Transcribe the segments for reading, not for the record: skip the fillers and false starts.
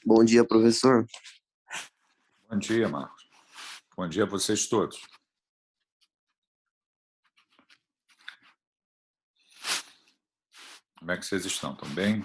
Bom dia, professor. Bom dia, Marcos. Bom dia a vocês todos. Como é que vocês estão? Estão bem?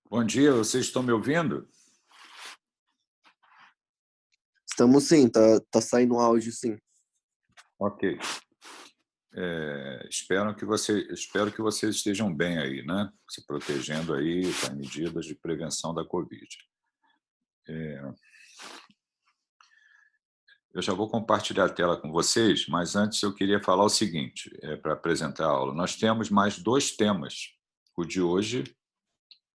Bom dia, vocês estão me ouvindo? Estamos sim, tá saindo áudio sim. Ok. Espero que vocês estejam bem aí, né? Se protegendo aí com as medidas de prevenção da Covid. Eu já vou compartilhar a tela com vocês, mas antes eu queria falar o seguinte, para apresentar a aula. Nós temos mais dois temas, o de hoje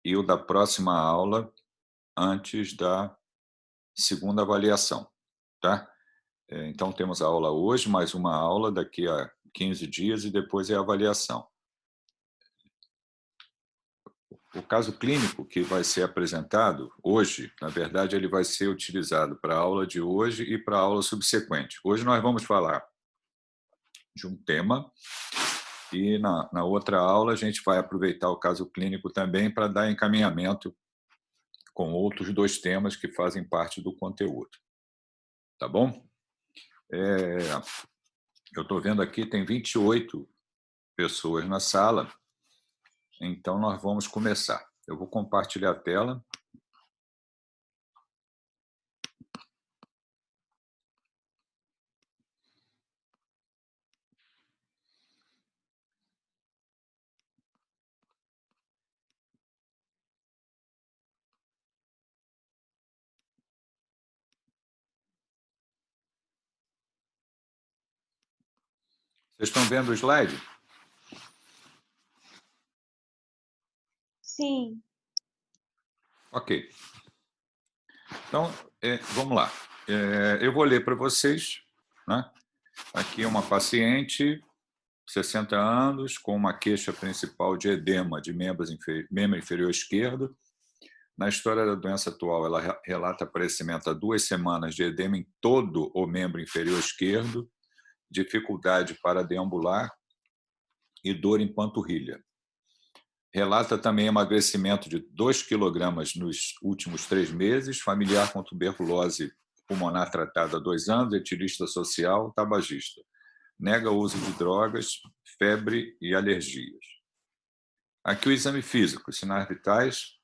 e o da próxima aula, antes da segunda avaliação, tá? Então, temos a aula hoje, mais uma aula daqui a 15 dias e depois é a avaliação. O caso clínico que vai ser apresentado hoje, na verdade, ele vai ser utilizado para a aula de hoje e para a aula subsequente. Hoje nós vamos falar de um tema e na outra aula a gente vai aproveitar o caso clínico também para dar encaminhamento com outros dois temas que fazem parte do conteúdo. Tá bom? Eu estou vendo aqui, tem 28 pessoas na sala. Então, nós vamos começar. Eu vou compartilhar a tela. Vocês estão vendo o slide? Sim. Ok. Então, vamos lá. Eu vou ler para vocês. Né? Aqui é uma paciente, 60 anos, com uma queixa principal de edema de membro inferior esquerdo. Na história da doença atual, ela relata aparecimento há 2 semanas de edema em todo o membro inferior esquerdo, dificuldade para deambular e dor em panturrilha. Relata também emagrecimento de 2 quilogramas nos últimos 3 meses, familiar com tuberculose pulmonar tratada há 2 anos, etilista social, tabagista. Nega o uso de drogas, febre e alergias. Aqui o exame físico, sinais vitais,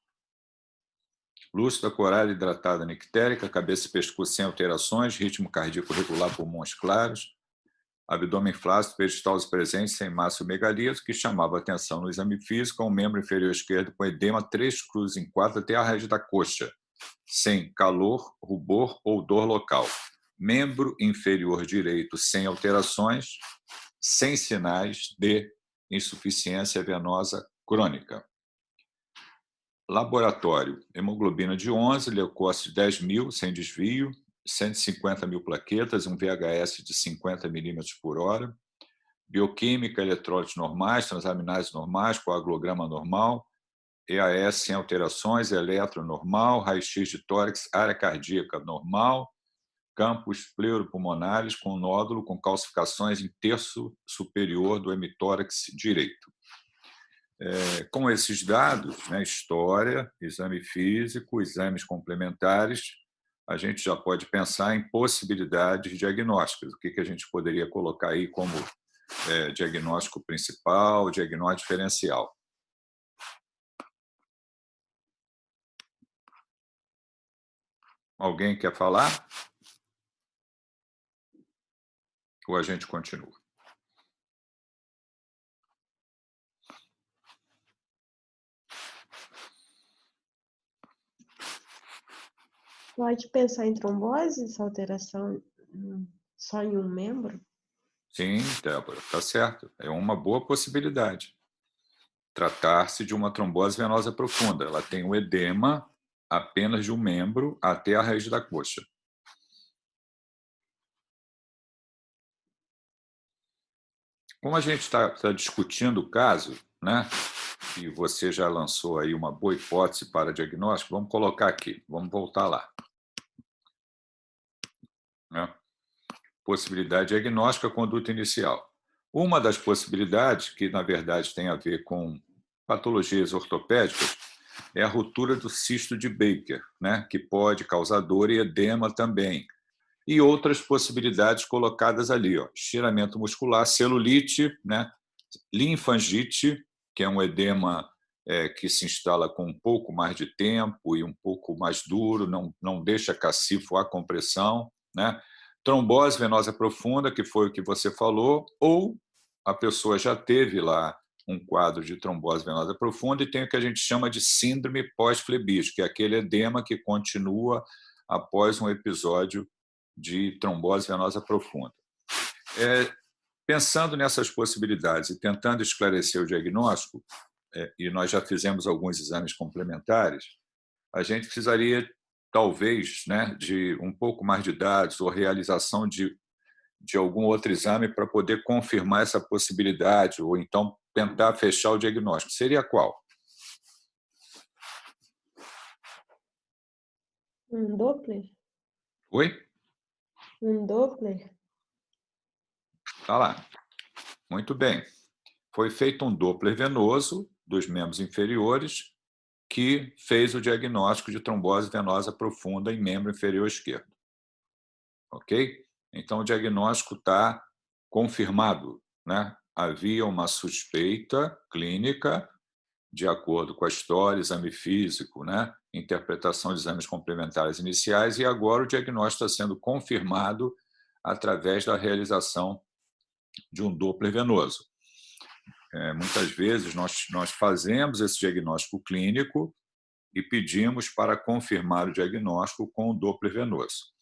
lúcida, corária hidratada nictérica, cabeça e pescoço sem alterações, ritmo cardíaco regular, pulmões claros, abdômen flácido, peristalse presente, sem massa ou megalito, que chamava atenção no exame físico, um membro inferior esquerdo com edema 3 cruzes em 4 até a raiz da coxa, sem calor, rubor ou dor local. membro inferior direito sem alterações, sem sinais de insuficiência venosa crônica. Laboratório: hemoglobina de 11, leucócito de 10.000, sem desvio, 150.000 plaquetas, um VHS de 50 milímetros por hora, bioquímica, eletrólitos normais, transaminases normais, coagulograma normal, EAS sem alterações, eletro normal, raio-x de tórax, área cardíaca normal, campos pleuropulmonares com nódulo com calcificações em terço superior do hemitórax direito. Com esses dados, né, história, exame físico, exames complementares, a gente já pode pensar em possibilidades diagnósticas. O que a gente poderia colocar aí como diagnóstico principal, diagnóstico diferencial? Alguém quer falar? Ou a gente continua? Pode pensar em trombose, essa alteração só em um membro? Sim, Débora, está certo. É uma boa possibilidade. Tratar-se de uma trombose venosa profunda. Ela tem um edema apenas de um membro até a raiz da coxa. Como a gente está discutindo o caso, né, e você já lançou aí uma boa hipótese para diagnóstico, vamos colocar aqui, vamos voltar lá. Né? Possibilidade diagnóstica, conduta inicial. Uma das possibilidades, que na verdade tem a ver com patologias ortopédicas, é a ruptura do cisto de Baker, né, que pode causar dor e edema também. E outras possibilidades colocadas ali, ó, estiramento muscular, celulite, né, linfangite, que é um edema que se instala com um pouco mais de tempo e um pouco mais duro, não deixa cacifo a compressão, né? Trombose venosa profunda, que foi o que você falou, ou a pessoa já teve lá um quadro de trombose venosa profunda e tem o que a gente chama de síndrome pós-flebite, que é aquele edema que continua após um episódio de trombose venosa profunda. Pensando nessas possibilidades e tentando esclarecer o diagnóstico, e nós já fizemos alguns exames complementares, a gente precisaria, talvez, né, de um pouco mais de dados ou realização de algum outro exame para poder confirmar essa possibilidade ou então tentar fechar o diagnóstico. Seria qual? Um Doppler? Oi? Um Doppler? Tá lá. Muito bem. Foi feito um Doppler venoso dos membros inferiores que fez o diagnóstico de trombose venosa profunda em membro inferior esquerdo. Ok? Então, o diagnóstico está confirmado, né? Havia uma suspeita clínica, de acordo com a história, exame físico, né? Interpretação de exames complementares iniciais, e agora o diagnóstico está sendo confirmado através da realização de um Doppler venoso. Muitas vezes nós fazemos esse diagnóstico clínico e pedimos para confirmar o diagnóstico com o Doppler venoso.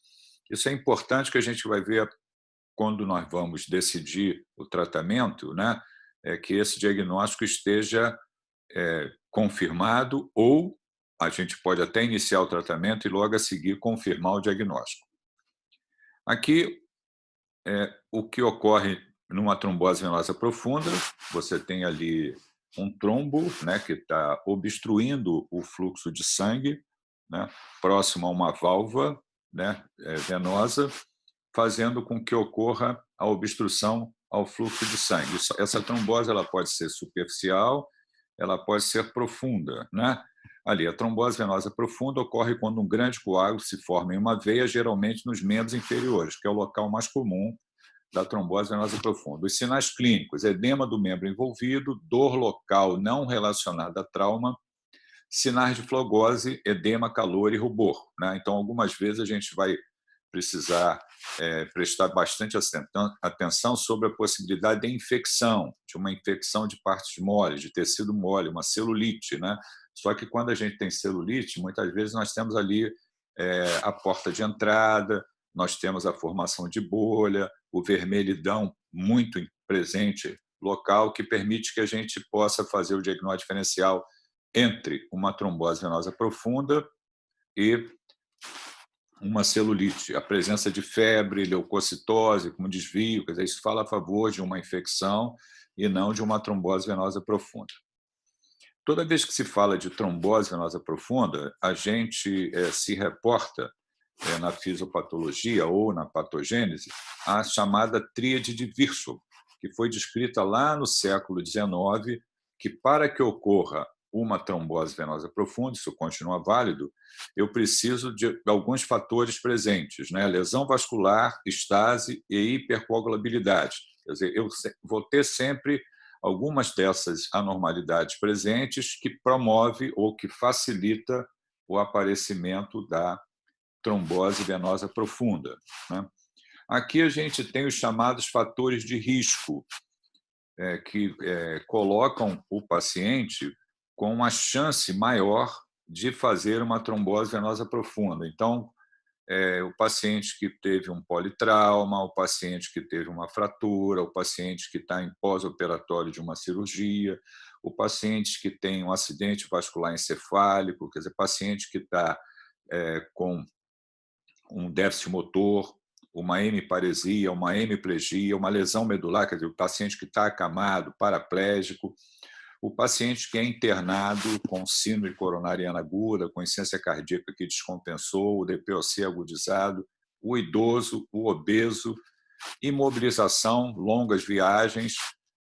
Isso é importante, que a gente vai ver quando nós vamos decidir o tratamento, né? Que esse diagnóstico esteja confirmado, ou a gente pode até iniciar o tratamento e logo a seguir confirmar o diagnóstico. Aqui, o que ocorre numa trombose venosa profunda, você tem ali um trombo, né, que está obstruindo o fluxo de sangue, né, próximo a uma válvula, né, venosa, fazendo com que ocorra a obstrução ao fluxo de sangue. Essa trombose ela pode ser superficial, ela pode ser profunda, né? Ali, a trombose venosa profunda ocorre quando um grande coágulo se forma em uma veia, geralmente nos membros inferiores, que é o local mais comum da trombose venosa profunda. Os sinais clínicos: edema do membro envolvido, dor local não relacionada a trauma, sinais de flogose, edema, calor e rubor, né? Então, algumas vezes a gente vai precisar prestar bastante atenção sobre a possibilidade de infecção, de uma infecção de partes moles, de tecido mole, uma celulite, né? Só que quando a gente tem celulite, muitas vezes nós temos ali a porta de entrada, nós temos a formação de bolha, o vermelhidão muito presente local, que permite que a gente possa fazer o diagnóstico diferencial entre uma trombose venosa profunda e uma celulite. A presença de febre, leucocitose, como desvio, quer dizer, isso fala a favor de uma infecção e não de uma trombose venosa profunda. Toda vez que se fala de trombose venosa profunda, a gente se reporta na fisiopatologia ou na patogênese a chamada tríade de Virchow, que foi descrita lá no século XIX, que para que ocorra uma trombose venosa profunda, isso continua válido, eu preciso de alguns fatores presentes, né? Lesão vascular, estase e hipercoagulabilidade. Quer dizer, eu vou ter sempre algumas dessas anormalidades presentes que promove ou que facilita o aparecimento da trombose venosa profunda, né? Aqui a gente tem os chamados fatores de risco, que colocam o paciente com uma chance maior de fazer uma trombose venosa profunda. Então, o paciente que teve um politrauma, o paciente que teve uma fratura, o paciente que está em pós-operatório de uma cirurgia, o paciente que tem um acidente vascular encefálico, quer dizer, paciente que está com um déficit motor, uma hemiparesia, uma hemiplegia, uma lesão medular, quer dizer, o paciente que está acamado, paraplégico, o paciente que é internado com síndrome coronariana aguda, com insuficiência cardíaca que descompensou, o DPOC agudizado, o idoso, o obeso, imobilização, longas viagens,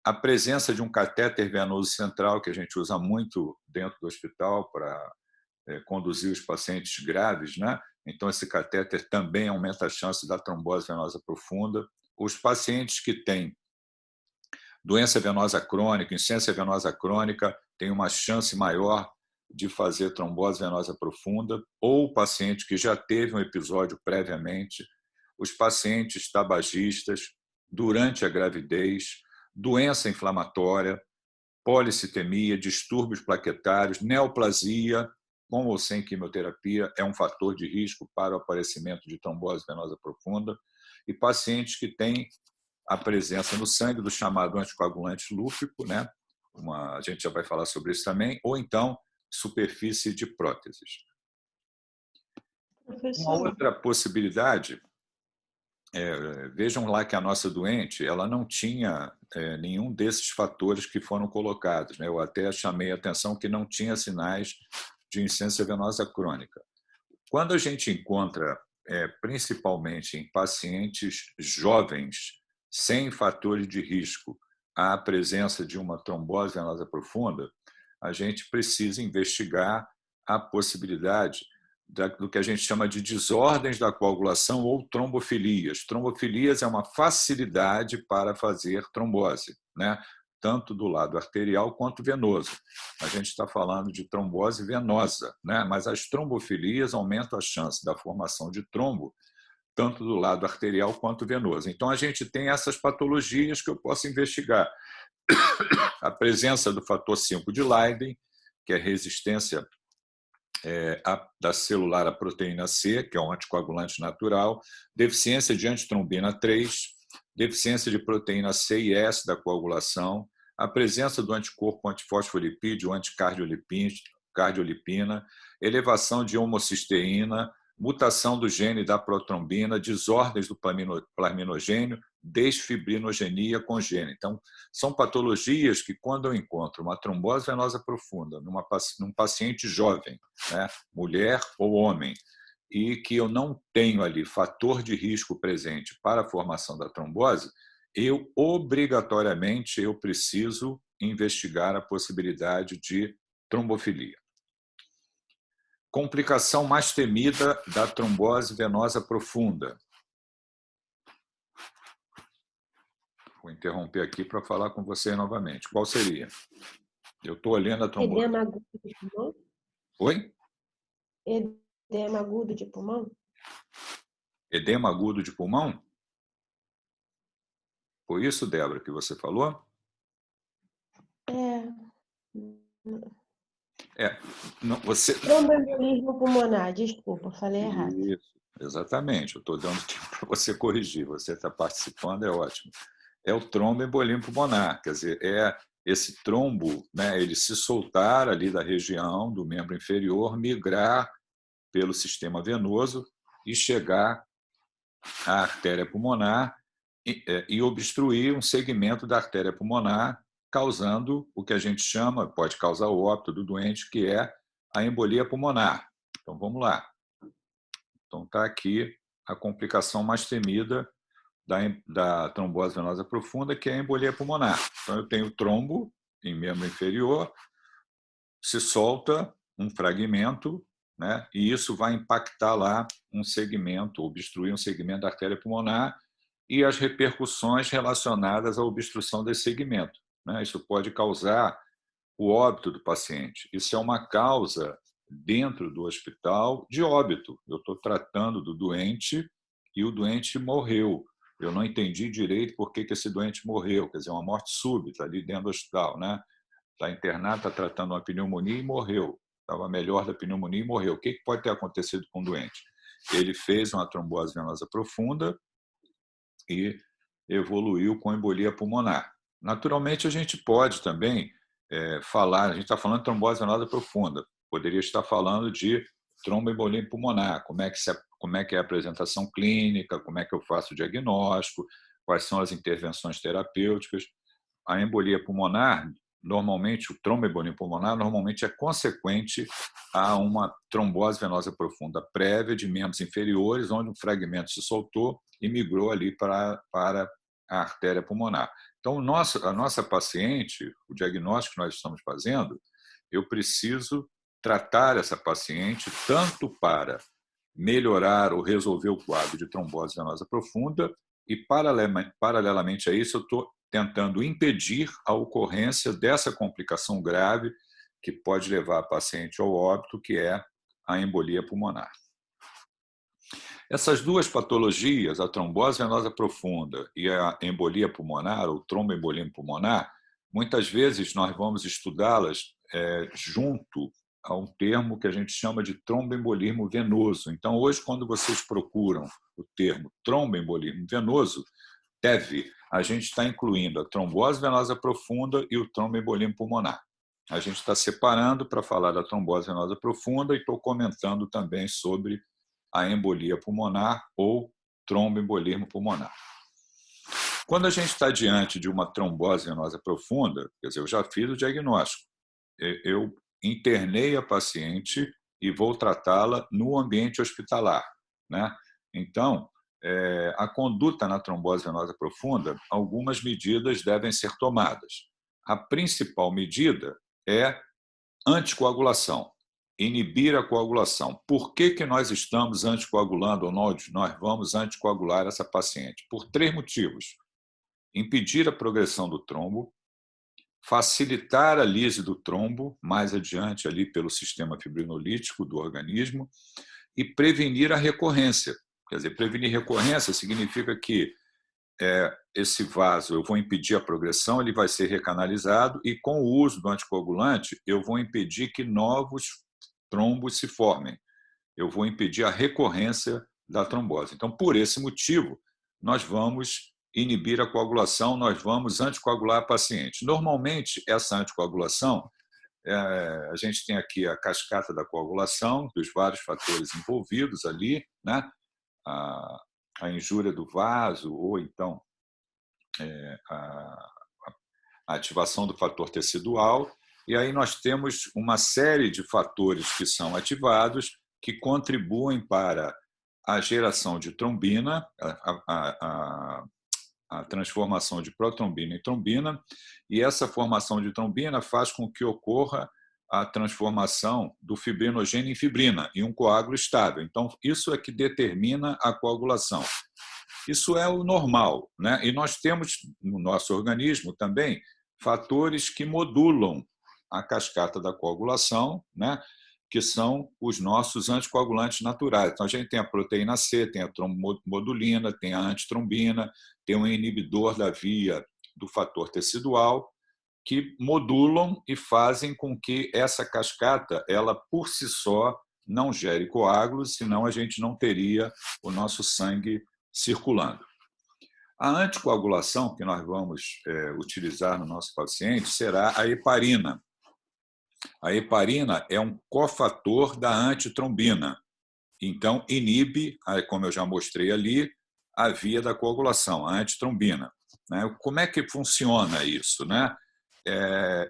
a presença de um catéter venoso central, que a gente usa muito dentro do hospital para conduzir os pacientes graves, né? Então, esse catéter também aumenta a chance da trombose venosa profunda. Os pacientes que têm doença venosa crônica, insuficiência venosa crônica, têm uma chance maior de fazer trombose venosa profunda, ou o paciente que já teve um episódio previamente, os pacientes tabagistas, durante a gravidez, doença inflamatória, policitemia, distúrbios plaquetários, neoplasia, com ou sem quimioterapia, é um fator de risco para o aparecimento de trombose venosa profunda, e pacientes que têm a presença no sangue do chamado anticoagulante lúpico, né? A gente já vai falar sobre isso também, ou então superfície de próteses. Uma outra possibilidade, vejam lá que a nossa doente ela não tinha nenhum desses fatores que foram colocados, né? Eu até chamei a atenção que não tinha sinais de insuficiência venosa crônica. Quando a gente encontra, principalmente em pacientes jovens, sem fatores de risco, a presença de uma trombose venosa profunda, a gente precisa investigar a possibilidade do que a gente chama de desordens da coagulação ou trombofilias. Trombofilias é uma facilidade para fazer trombose, né? Tanto do lado arterial quanto venoso. A gente está falando de trombose venosa, né? Mas as trombofilias aumentam a chance da formação de trombo tanto do lado arterial quanto venoso. Então, a gente tem essas patologias que eu posso investigar. A presença do fator 5 de Leiden, que é resistência da celular à proteína C, que é um anticoagulante natural, deficiência de antitrombina 3, deficiência de proteína C e S da coagulação, a presença do anticorpo antifosfolipídio, anticardiolipina, elevação de homocisteína, mutação do gene da protrombina, desordens do plasminogênio, desfibrinogenia congênita. Então, são patologias que, quando eu encontro uma trombose venosa profunda num paciente jovem, né, mulher ou homem, e que eu não tenho ali fator de risco presente para a formação da trombose, eu obrigatoriamente preciso investigar a possibilidade de trombofilia. Complicação mais temida da trombose venosa profunda. Vou interromper aqui para falar com você novamente. Qual seria? Eu estou olhando a trombose. Edema agudo de pulmão? Oi? Edema agudo de pulmão? Edema agudo de pulmão? Foi isso, Débora, que você falou? Não, você... Tromboembolismo pulmonar, desculpa, falei errado. Isso. exatamente. Eu estou dando tempo para você corrigir. Você está participando, é ótimo. É o tromboembolismo pulmonar, quer dizer, é esse trombo, né, ele se soltar ali da região do membro inferior, migrar pelo sistema venoso e chegar à artéria pulmonar e obstruir um segmento da artéria pulmonar, causando o que a gente chama, pode causar o óbito do doente, que é a embolia pulmonar. Então, vamos lá. Então, está aqui a complicação mais temida da trombose venosa profunda, que é a embolia pulmonar. Então, eu tenho trombo em membro inferior, se solta um fragmento, né, e isso vai impactar lá um segmento, obstruir um segmento da artéria pulmonar e as repercussões relacionadas à obstrução desse segmento, né? Isso pode causar o óbito do paciente. Isso é uma causa dentro do hospital de óbito. Eu estou tratando do doente e o doente morreu. Eu não entendi direito por que esse doente morreu, quer dizer, uma morte súbita ali dentro do hospital, né? Está internado, está tratando uma pneumonia e morreu. Estava melhor da pneumonia e morreu. O que pode ter acontecido com o doente? Ele fez uma trombose venosa profunda e evoluiu com embolia pulmonar. Naturalmente, a gente pode também falar, a gente está falando de trombose venosa profunda, poderia estar falando de tromboembolia pulmonar, como é que é a apresentação clínica, como é que eu faço o diagnóstico, quais são as intervenções terapêuticas. A embolia pulmonar, normalmente, o tromboembolia pulmonar, normalmente é consequente a uma trombose venosa profunda prévia de membros inferiores, onde um fragmento se soltou e migrou ali para a artéria pulmonar. Então, a nossa paciente, o diagnóstico que nós estamos fazendo, eu preciso tratar essa paciente tanto para melhorar ou resolver o quadro de trombose venosa profunda e, paralelamente a isso, eu estou tentando impedir a ocorrência dessa complicação grave que pode levar a paciente ao óbito, que é a embolia pulmonar. Essas duas patologias, a trombose venosa profunda e a embolia pulmonar, ou tromboembolismo pulmonar, muitas vezes nós vamos estudá-las junto a um termo que a gente chama de tromboembolismo venoso. Então, hoje, quando vocês procuram o termo tromboembolismo venoso, a gente está incluindo a trombose venosa profunda e o tromboembolismo pulmonar. A gente está separando para falar da trombose venosa profunda e estou comentando também sobre a embolia pulmonar ou tromboembolismo pulmonar. Quando a gente está diante de uma trombose venosa profunda, quer dizer, eu já fiz o diagnóstico, eu internei a paciente e vou tratá-la no ambiente hospitalar, né? Então, a conduta na trombose venosa profunda, algumas medidas devem ser tomadas. A principal medida é anticoagulação. Inibir a coagulação. Por que nós estamos anticoagulando ou nós vamos anticoagular essa paciente? Por 3 motivos. Impedir a progressão do trombo, facilitar a lise do trombo, mais adiante ali pelo sistema fibrinolítico do organismo, e prevenir a recorrência. Quer dizer, prevenir recorrência significa que esse vaso, eu vou impedir a progressão, ele vai ser recanalizado e, com o uso do anticoagulante, eu vou impedir que novos trombos se formem. Eu vou impedir a recorrência da trombose. Então, por esse motivo, nós vamos inibir a coagulação, nós vamos anticoagular a paciente. Normalmente, essa anticoagulação, a gente tem aqui a cascata da coagulação, dos vários fatores envolvidos ali, né? A injúria do vaso, ou então a ativação do fator tecidual, e aí nós temos uma série de fatores que são ativados que contribuem para a geração de trombina, a transformação de protrombina em trombina, e essa formação de trombina faz com que ocorra a transformação do fibrinogênio em fibrina, em um coágulo estável. Então, isso é que determina a coagulação. Isso é o normal, né? E nós temos no nosso organismo também fatores que modulam a cascata da coagulação, né? Que são os nossos anticoagulantes naturais. Então, a gente tem a proteína C, tem a trombomodulina, tem a antitrombina, tem um inibidor da via do fator tecidual, que modulam e fazem com que essa cascata, ela por si só, não gere coágulos, senão a gente não teria o nosso sangue circulando. A anticoagulação que nós vamos utilizar no nosso paciente será a heparina. A heparina é um cofator da antitrombina. Então, inibe, como eu já mostrei ali, a via da coagulação, a antitrombina. Como é que funciona isso?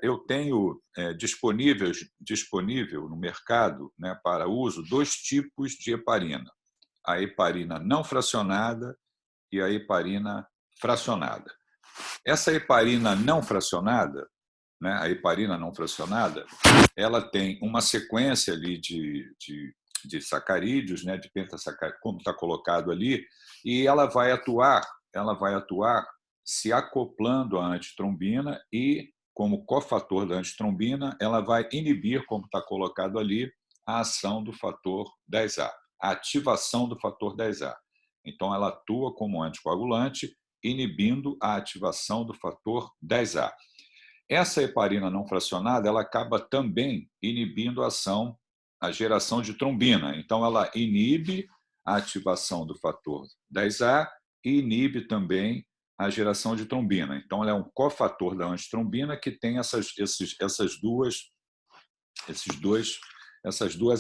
Eu tenho disponível no mercado, para uso 2 tipos de heparina. A heparina não fracionada e a heparina fracionada. Essa heparina não fracionada, a heparina não fracionada, ela tem uma sequência ali de sacarídeos, de pentasacarídeos, como está colocado ali, e ela vai atuar se acoplando à antitrombina e, como cofator da antitrombina, ela vai inibir, como está colocado ali, a ação do fator 10A, a ativação do fator 10A. Então, ela atua como anticoagulante, inibindo a ativação do fator 10A. Essa heparina não fracionada, ela acaba também inibindo a geração de trombina. Então, ela inibe a ativação do fator 10A e inibe também a geração de trombina. Então, ela é um cofator da antitrombina que tem essas duas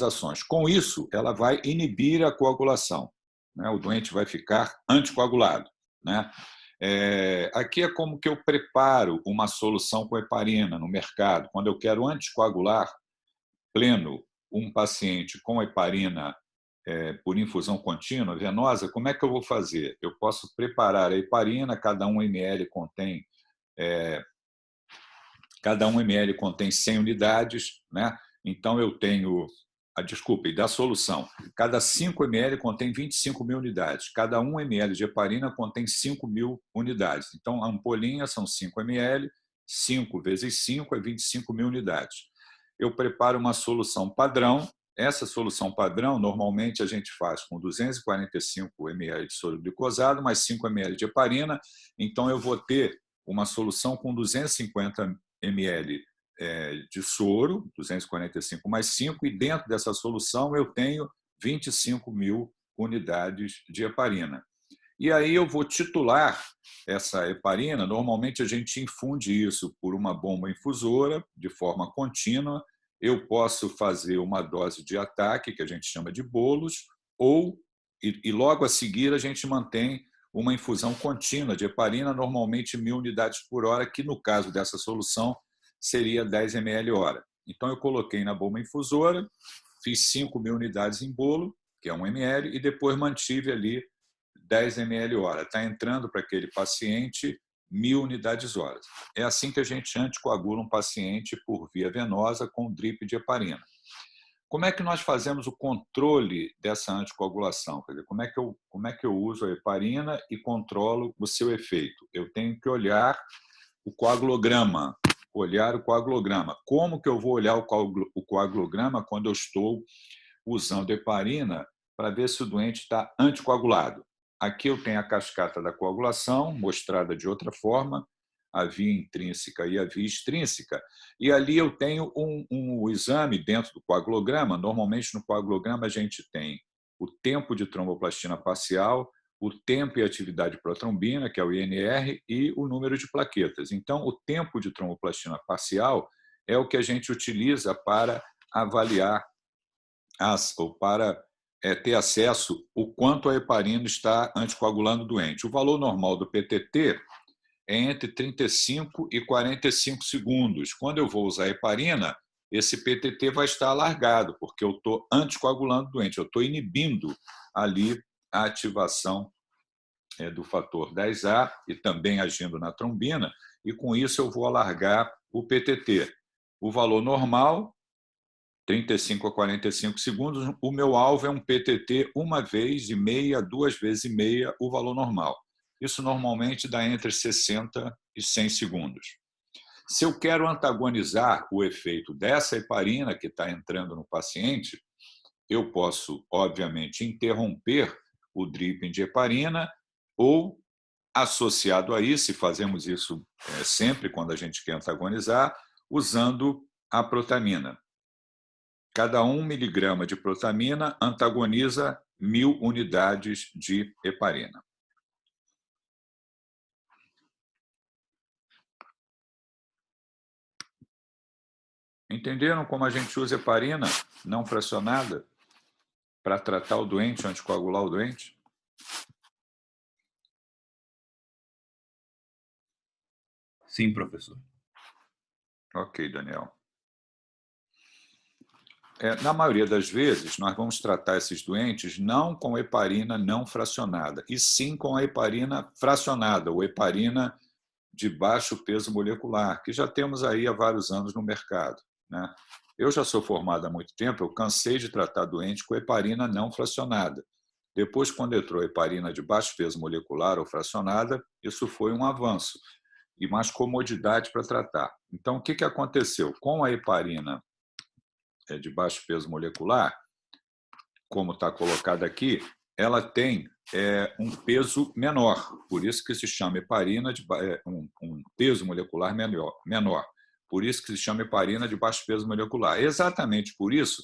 ações. Com isso, ela vai inibir a coagulação. O doente vai ficar anticoagulado. Aqui é como que eu preparo uma solução com heparina no mercado. Quando eu quero anticoagular pleno um paciente com heparina por infusão contínua venosa, como é que eu vou fazer? Eu posso preparar a heparina, cada 1 ml contém 100 unidades, Então eu tenho e da solução, cada 5 ml contém 25.000 unidades, cada 1 ml de heparina contém 5.000 unidades. Então a ampolinha são 5 ml, 5 vezes 5 é 25.000 unidades. Eu preparo uma solução padrão. Essa solução padrão, normalmente, a gente faz com 245 ml de soro glicosado, mais 5 ml de heparina. Então, eu vou ter uma solução com 250 ml de soro, 245 mais 5, e dentro dessa solução eu tenho 25.000 unidades de heparina. E aí eu vou titular essa heparina. Normalmente, a gente infunde isso por uma bomba infusora, de forma contínua. Eu posso fazer uma dose de ataque, que a gente chama de bolos, e logo a seguir a gente mantém uma infusão contínua de heparina, normalmente 1.000 unidades por hora, que no caso dessa solução seria 10 ml hora. Então eu coloquei na bomba infusora, fiz 5.000 unidades em bolo, que é 1 ml, e depois mantive ali 10 ml hora. Está entrando para aquele paciente 1.000 unidades hora. É assim que a gente anticoagula um paciente por via venosa com drip de heparina. Como é que nós fazemos o controle dessa anticoagulação? Quer dizer, como é que eu uso a heparina e controlo o seu efeito? Eu tenho que olhar o coagulograma. Como que eu vou olhar o coagulograma quando eu estou usando heparina para ver se o doente está anticoagulado? Aqui eu tenho a cascata da coagulação, mostrada de outra forma, a via intrínseca e a via extrínseca, e ali eu tenho um exame dentro do coagulograma. Normalmente, no coagulograma, a gente tem o tempo de tromboplastina parcial, o tempo e atividade protrombina, que é o INR, e o número de plaquetas. Então, o tempo de tromboplastina parcial é o que a gente utiliza para avaliar ou para ter acesso o quanto a heparina está anticoagulando o doente. O valor normal do PTT é entre 35 e 45 segundos. Quando eu vou usar a heparina, esse PTT vai estar alargado, porque eu estou anticoagulando o doente, eu estou inibindo ali a ativação do fator 10A e também agindo na trombina, e com isso eu vou alargar o PTT. O valor normal, 35 a 45 segundos, o meu alvo é um PTT 1 vez e meia, 2 vezes e meia o valor normal. Isso normalmente dá entre 60 e 100 segundos. Se eu quero antagonizar o efeito dessa heparina que está entrando no paciente, eu posso, obviamente, interromper o dripping de heparina ou, associado a isso, e fazemos isso sempre quando a gente quer antagonizar, usando a protamina. Cada 1 miligrama de protamina antagoniza 1000 unidades de heparina. Entenderam como a gente usa heparina não fracionada para tratar o doente, anticoagular o doente? Sim, professor. Ok, Daniel. Na maioria das vezes, nós vamos tratar esses doentes não com heparina não fracionada, e sim com a heparina fracionada, ou heparina de baixo peso molecular, que já temos aí há vários anos no mercado, né? Eu já sou formado há muito tempo, eu cansei de tratar doente com heparina não fracionada. Depois, quando entrou a heparina de baixo peso molecular ou fracionada, isso foi um avanço e mais comodidade para tratar. Então, o que aconteceu? Com a heparina de baixo peso molecular, como está colocado aqui, ela tem um peso menor, por isso que se chama heparina de um peso molecular menor, por isso que se chama heparina de baixo peso molecular. Exatamente por isso,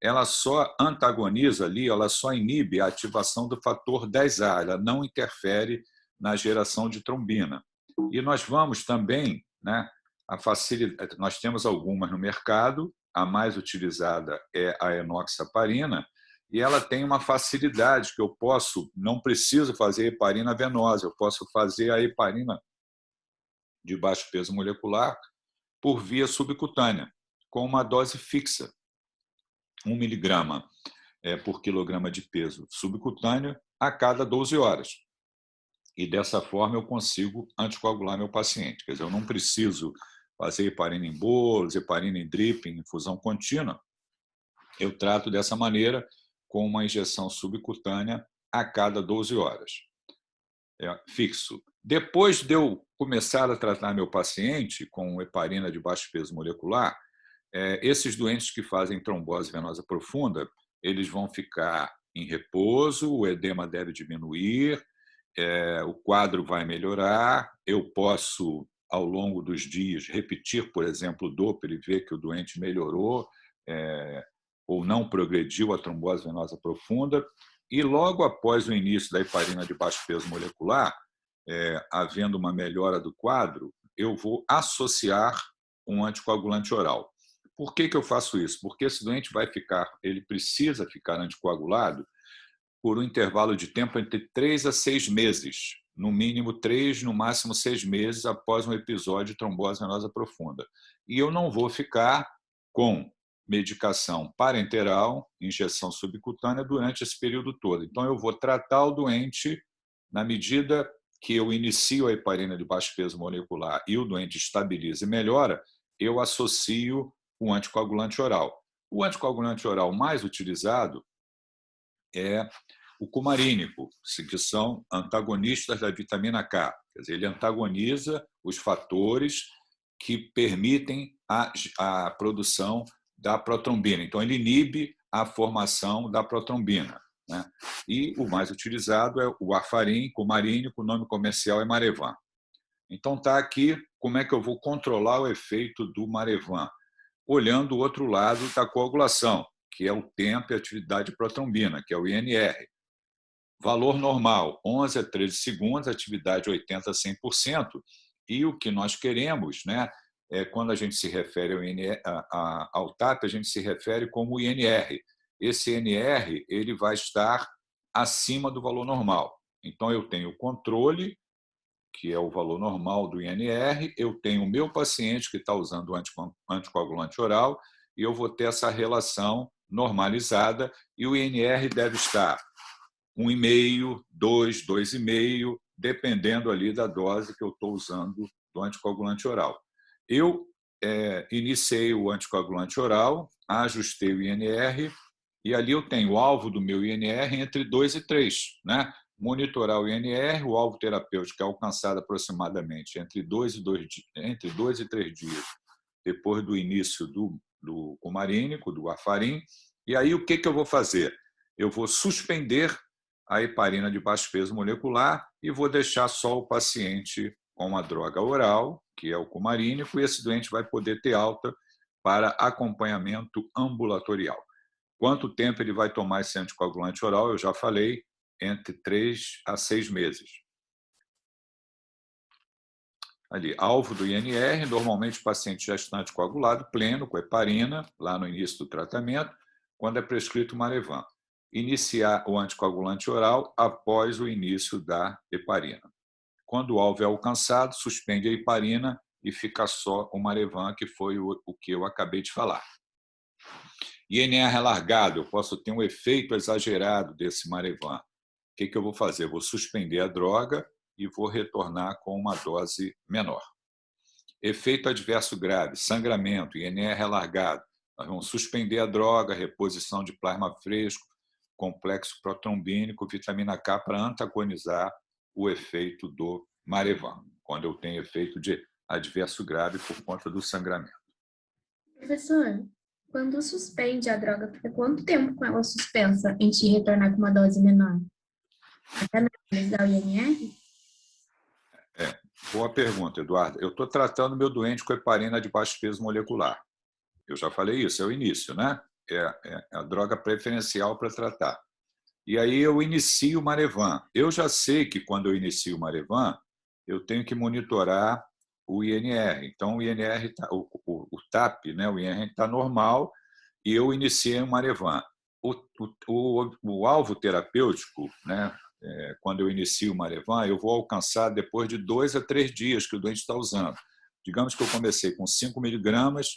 ela só antagoniza ali, ela só inibe a ativação do fator 10A, ela não interfere na geração de trombina. E nós vamos também, né, nós temos algumas no mercado, a mais utilizada é a enoxaparina, e ela tem uma facilidade que eu não preciso fazer heparina venosa, eu posso fazer a heparina de baixo peso molecular por via subcutânea, com uma dose fixa, 1 miligrama por quilograma de peso subcutâneo a cada 12 horas. E dessa forma eu consigo anticoagular meu paciente. Quer dizer, eu não preciso fazer heparina em bolos, heparina em drip, em infusão contínua. Eu trato dessa maneira, com uma injeção subcutânea a cada 12 horas. Fixo. Depois de eu começar a tratar meu paciente com heparina de baixo peso molecular, esses doentes que fazem trombose venosa profunda, eles vão ficar em repouso, o edema deve diminuir, o quadro vai melhorar, eu posso, ao longo dos dias, repetir, por exemplo, o Doppler e ver que o doente melhorou, ou não progrediu a trombose venosa profunda, e logo após o início da heparina de baixo peso molecular, havendo uma melhora do quadro, eu vou associar um anticoagulante oral. Por que eu faço isso? Porque esse doente ele precisa ficar anticoagulado por um intervalo de tempo entre 3 a 6 meses, no mínimo 3, no máximo 6 meses após um episódio de trombose venosa profunda. E eu não vou ficar com medicação parenteral, injeção subcutânea, durante esse período todo. Então, eu vou tratar o doente na medida que eu inicio a heparina de baixo peso molecular e o doente estabiliza e melhora, eu associo um anticoagulante oral. O anticoagulante oral mais utilizado é o cumarínico, que são antagonistas da vitamina K. Quer dizer, ele antagoniza os fatores que permitem a produção da protrombina. Então, ele inibe a formação da protrombina, né? E o mais utilizado é o warfarin, cumarínico, o nome comercial é Marevan. Então, está aqui como é que eu vou controlar o efeito do Marevan, olhando o outro lado da coagulação, que é o tempo e atividade de protrombina, que é o INR. Valor normal, 11 a 13 segundos, atividade 80 a 100%. E o que nós queremos, né, quando a gente se refere ao TAP, a gente se refere como INR. Esse INR ele vai estar acima do valor normal. Então, eu tenho o controle, que é o valor normal do INR, eu tenho o meu paciente que está usando o anticoagulante oral, e eu vou ter essa relação normalizada, e o INR deve estar 1,5, 2, 2,5, dependendo ali da dose que eu estou usando do anticoagulante oral. Eu iniciei o anticoagulante oral, ajustei o INR, e ali eu tenho o alvo do meu INR entre 2 e 3, né? Monitorar o INR, o alvo terapêutico é alcançado aproximadamente entre 2 e 3 dias depois do início do cumarínico, do warfarin. E aí o que eu vou fazer? Eu vou suspender a heparina de baixo peso molecular e vou deixar só o paciente com a droga oral, que é o cumarínico, e esse doente vai poder ter alta para acompanhamento ambulatorial. Quanto tempo ele vai tomar esse anticoagulante oral? Eu já falei, entre 3 a 6 meses. Ali, alvo do INR, normalmente o paciente já está anticoagulado, pleno, com heparina, lá no início do tratamento, quando é prescrito Marevan. Iniciar o anticoagulante oral após o início da heparina. Quando o alvo é alcançado, suspende a heparina e fica só o Marevan, que foi o que eu acabei de falar. INR largado, eu posso ter um efeito exagerado desse Marevan. O que eu vou fazer? Eu vou suspender a droga e vou retornar com uma dose menor. Efeito adverso grave, sangramento, INR largado. Nós vamos suspender a droga, reposição de plasma fresco, complexo protrombínico, vitamina K para antagonizar o efeito do Marevan, quando eu tenho efeito de adverso grave por conta do sangramento. Professor, quando suspende a droga, fica quanto tempo com ela suspensa antes de retornar com uma dose menor? Até normalizar o INR? Boa pergunta, Eduardo. Eu estou tratando meu doente com heparina de baixo peso molecular. Eu já falei isso, é o início, né? É a droga preferencial para tratar. E aí eu inicio o Marevan. Eu já sei que quando eu inicio o Marevan, eu tenho que monitorar o INR. Então, o INR, o TAP, né? O INR está normal e eu iniciei o Marevan. O alvo terapêutico, né? Quando eu inicio o Marevan, eu vou alcançar depois de 2 a 3 dias que o doente está usando. Digamos que eu comecei com 5 miligramas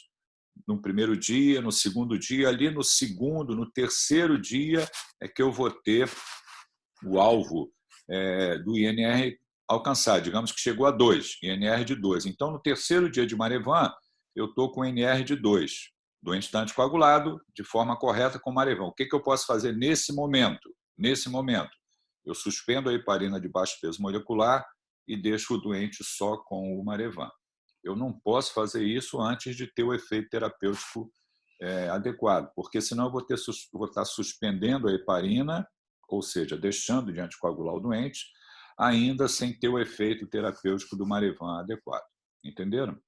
no primeiro dia, no segundo dia, ali no segundo, no terceiro dia é que eu vou ter o alvo do INR alcançar. Digamos que chegou a 2, INR de 2. Então, no terceiro dia de Marevan, eu estou com INR de 2. Doente está anticoagulado de forma correta com Marevan. O que eu posso fazer nesse momento? Nesse momento, eu suspendo a heparina de baixo peso molecular e deixo o doente só com o Marevan. Eu não posso fazer isso antes de ter o efeito terapêutico adequado, porque senão eu vou estar suspendendo a heparina, ou seja, deixando de anticoagular o doente, ainda sem ter o efeito terapêutico do Marevan adequado. Entenderam?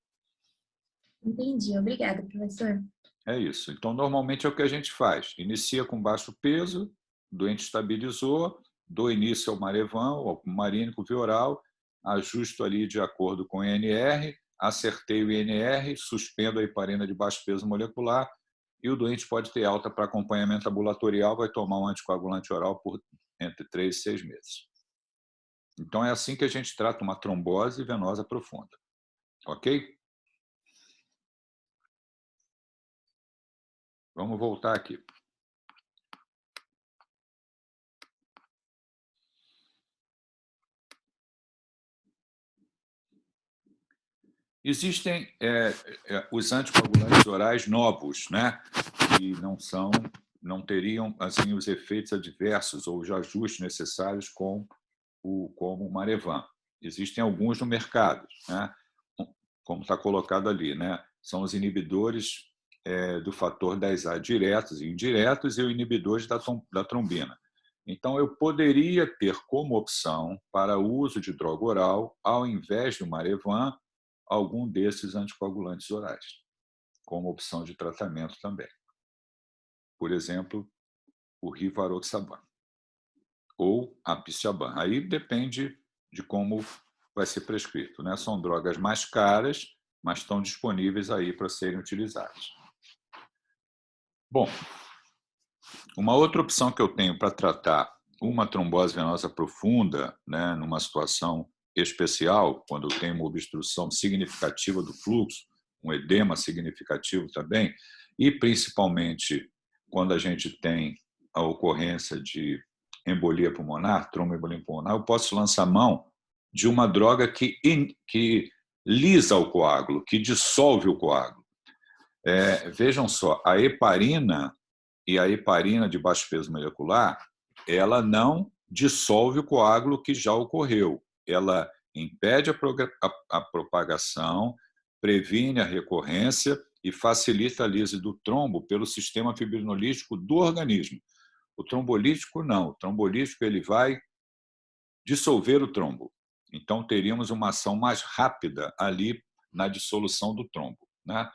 Entendi. Obrigada, professor. É isso. Então, normalmente é o que a gente faz. Inicia com baixo peso, o doente estabilizou, dou início ao Marevan, ao marínico via oral, ajusto ali de acordo com o INR, acertei o INR, suspendo a heparina de baixo peso molecular e o doente pode ter alta para acompanhamento ambulatorial, vai tomar um anticoagulante oral por entre 3 e 6 meses. Então, é assim que a gente trata uma trombose venosa profunda. Ok? Vamos voltar aqui. Existem os anticoagulantes orais novos, né? Que não teriam assim os efeitos adversos ou os ajustes necessários como o Marevan. Existem alguns no mercado, né? Como está colocado ali, né? São os inibidores do fator 10A diretos e indiretos e os inibidores da trombina. Então, eu poderia ter como opção para o uso de droga oral, ao invés do Marevan, algum desses anticoagulantes orais, como opção de tratamento também. Por exemplo, o Rivaroxaban ou a Apixaban. Aí depende de como vai ser prescrito, né? São drogas mais caras, mas estão disponíveis aí para serem utilizadas. Bom, uma outra opção que eu tenho para tratar uma trombose venosa profunda, né, numa situação especial, quando eu tenho uma obstrução significativa do fluxo, um edema significativo também, e principalmente quando a gente tem a ocorrência de embolia pulmonar, tromboembolia pulmonar, eu posso lançar mão de uma droga que lisa o coágulo, que dissolve o coágulo. Vejam só, a heparina e a heparina de baixo peso molecular, ela não dissolve o coágulo que já ocorreu. Ela impede a propagação, previne a recorrência e facilita a lise do trombo pelo sistema fibrinolítico do organismo. O trombolítico não. O trombolítico ele vai dissolver o trombo. Então, teríamos uma ação mais rápida ali na dissolução do trombo, né?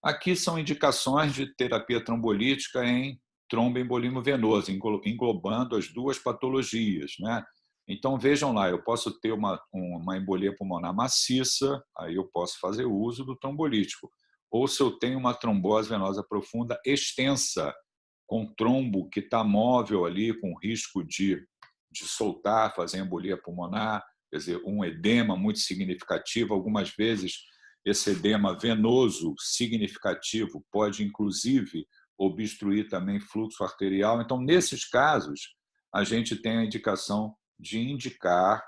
Aqui são indicações de terapia trombolítica em tromboembolismo venoso, englobando as duas patologias, né? Então, vejam lá, eu posso ter uma embolia pulmonar maciça, aí eu posso fazer uso do trombolítico. Ou se eu tenho uma trombose venosa profunda extensa, com trombo que está móvel ali, com risco de soltar, fazer embolia pulmonar, quer dizer, um edema muito significativo. Algumas vezes, esse edema venoso significativo pode, inclusive, obstruir também fluxo arterial. Então, nesses casos, a gente tem a indicação de indicar,